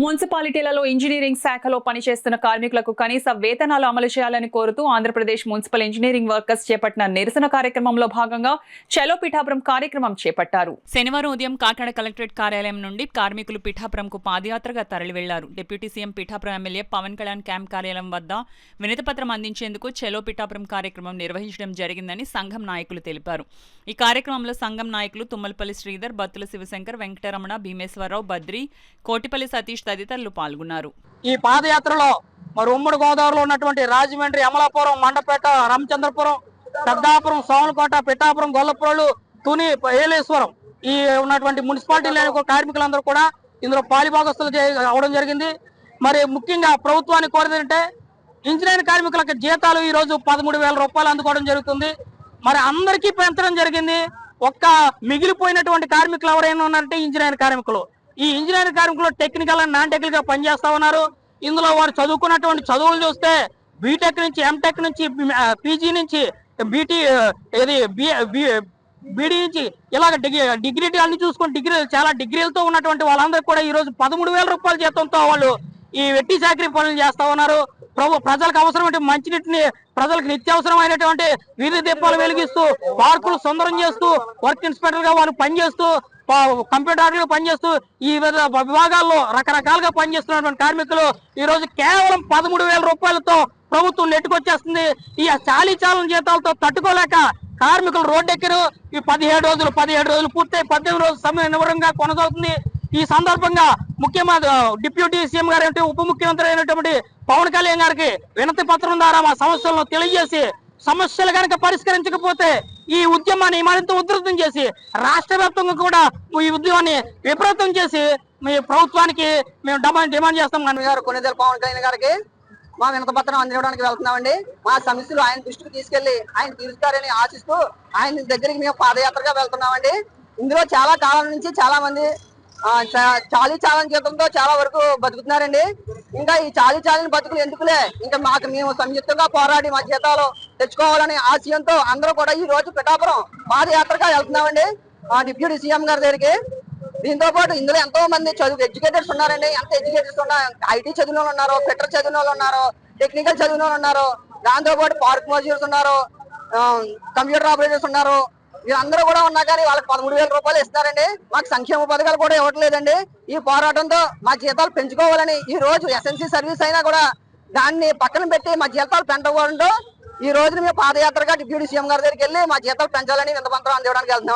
మున్సిపాలిటీలలో engineering శాఖలో పనిచేస్తున్న కార్మికులకు కనీస వేతనాలు అమలు చేయాలని కోరుతూ ఆంధ్రప్రదేశ్ మున్సిపల్ ఇంజనీరింగ్ వర్కర్స్ చేపట్టిన నిరసన కార్యక్రమంలో భాగంగా చలో పిఠాపురం కార్యక్రమం చేపట్టారు. శనివారం ఉదయం కాకినాడ కలెక్టరేట్ కార్యాలయం నుండి కార్మికులు పిఠాపురంకు పాదయాత్రగా తరలి వెళ్లారు. Deputy CM Pithapuram MLA Pawan Kalyan camp కార్యాలయం వద్ద వినతిపత్రం అందించేందుకు చలో పిఠాపురం కార్యక్రమం నిర్వహించడం జరిగిందని సంఘం నాయకులు తెలిపారు. ఈ కార్యక్రమంలో సంఘం నాయకులు తుమ్మలపల్లి శ్రీధర్, బత్తుల శివశంకర్, వెంకటరమణ, భీమేశ్వరరావు, బద్రి, కోటిపల్లి సతీష్ తదితరులు పాల్గొన్నారు. ఈ పాదయాత్రలో మరి ఉమ్మడి గోదావరిలో ఉన్నటువంటి రాజమండ్రి, అమలాపురం, మండపేట, రామచంద్రపురం, పెద్దాపురం, సోమలకోట, పిఠాపురం, గొల్లప్రోలు, తుని, ఏలేశ్వరం ఈ ఉన్నటువంటి మున్సిపాలిటీల కార్మికులందరూ కూడా ఇందులో పాలిభాగస్తులు అవడం జరిగింది. మరి ముఖ్యంగా ప్రభుత్వాన్ని కోరేదంటే ఇంజనీరింగ్ కార్మికులకు జీతాలు ఈ రోజు 13,000 రూపాయలు అందుకోవడం జరుగుతుంది. మరి అందరికీ పెంచడం జరిగింది. ఒక్క మిగిలిపోయినటువంటి కార్మికులు ఎవరైనా ఉన్నారంటే ఇంజనీరింగ్ కార్మికులు. ఈ ఇంజనీరింగ్ కార్మికులు టెక్నికల్ అండ్ నాన్ టెక్నికల్ గా పనిచేస్తా ఉన్నారు. ఇందులో వారు చదువుకున్నటువంటి చదువులు చూస్తే బీటెక్ నుంచి, ఎంటెక్ నుంచి, పీజీ నుంచి, బీడీ నుంచి ఇలాగ డిగ్రీ అన్ని చూసుకుని చాలా డిగ్రీలతో ఉన్నటువంటి వాళ్ళందరూ కూడా ఈ రోజు 13,000 రూపాయల జీతంతో వాళ్ళు ఈ వెట్టి చాకరీ పనులు చేస్తా ఉన్నారు. ప్రజలకు అవసరమైన మంచినీటిని, ప్రజలకు నిత్యావసరమైనటువంటి వీధి దీపాలు వెలిగిస్తూ, పార్కులు సుందరం చేస్తూ, వర్క్ ఇన్స్పెక్టర్ గా వాళ్ళు పనిచేస్తూ, కంప్యూటర్లు పనిచేస్తూ ఈ విభాగాల్లో రకరకాలుగా పనిచేస్తున్నటువంటి కార్మికులు ఈ రోజు కేవలం 13,000 రూపాయలతో ప్రభుత్వం నెట్టుకొచ్చేస్తుంది. ఈ చాలీచాలన జీతాలతో తట్టుకోలేక కార్మికులు రోడ్డెక్కారు. ఈ 17 రోజులు పూర్తయి 18 రోజుల సమయం నివరంగా కొనసాగుతుంది. ఈ సందర్భంగా ముఖ్యమంత్రి, డిప్యూటీ సీఎం గారు, ఉప ముఖ్యమంత్రి అయినటువంటి పవన్ కళ్యాణ్ గారికి వినతి పత్రం ద్వారా మా సమస్యలను తెలియజేసి, సమస్యలు కనుక పరిష్కరించకపోతే ఈ ఉద్యమాన్ని మరింత ఉధృతం చేసి రాష్ట్ర వ్యాప్తంగా కూడా ఈ ఉద్యమాన్ని విపరీతం చేసి మీ ప్రభుత్వానికి మేము డిమాండ్ చేస్తాం. కొన్నిదేల పవన్ కళ్యాణ్ గారికి మా వినతి పత్రం అందించడానికి వెళ్తున్నామండి. మా సమస్యలు ఆయన దృష్టికి తీసుకెళ్లి ఆయన తీరుస్తారని ఆశిస్తూ ఆయన దగ్గరికి మేము పాదయాత్రగా వెళ్తున్నామండి. ఇందులో చాలా కాలం నుంచి చాలా మంది చాలీ జీతంతో చాలా వరకు బతుకుతున్నారండి. ఇంకా ఈ చాలీని బతుకులు ఎందుకులే, ఇంకా మేము సంయుక్తంగా పోరాడి మా జీతాలు తెచ్చుకోవాలని ఆశయంతో అందరూ కూడా ఈ రోజు పిఠాపురం పాదయాత్రగా వెళ్తున్నామండి డిప్యూటీ సీఎం గారి దగ్గరికి. దీంతో పాటు ఇందులో ఎంతో మంది ఎడ్యుకేటర్స్ ఉన్నారండి. ఎంత ఎడ్యుకేటర్స్ ఉన్నారు, ఐటీ చదివిన వాళ్ళు ఉన్నారు, ఫిట్టర్ చదివిన వాళ్ళు ఉన్నారు, టెక్నికల్ చదివిన వాళ్ళు ఉన్నారు, దాంతో పాటు పార్క్ మోజర్స్ ఉన్నారు, కంప్యూటర్ ఆపరేటర్స్ ఉన్నారు. వీళ్ళందరూ కూడా ఉన్నా కానీ వాళ్ళకి 13,000 రూపాయలు ఇస్తున్నారండి. మాకు సంక్షేమ పథకాలు కూడా ఇవ్వట్లేదండి. ఈ పోరాటంతో మా జీతాలు పెంచుకోవాలని ఈ రోజు ఎస్ఎన్సీ సర్వీస్ అయినా కూడా దాన్ని పక్కన పెట్టి మా జీతాలు పెంచకూడదు. ఈ రోజు మేము పాదయాత్రగా డిప్యూటీ సీఎం గారి దగ్గరికి వెళ్ళి మా జీతాలు పెంచాలని వినతి పత్రం అందించడానికి వెళ్తున్నాం.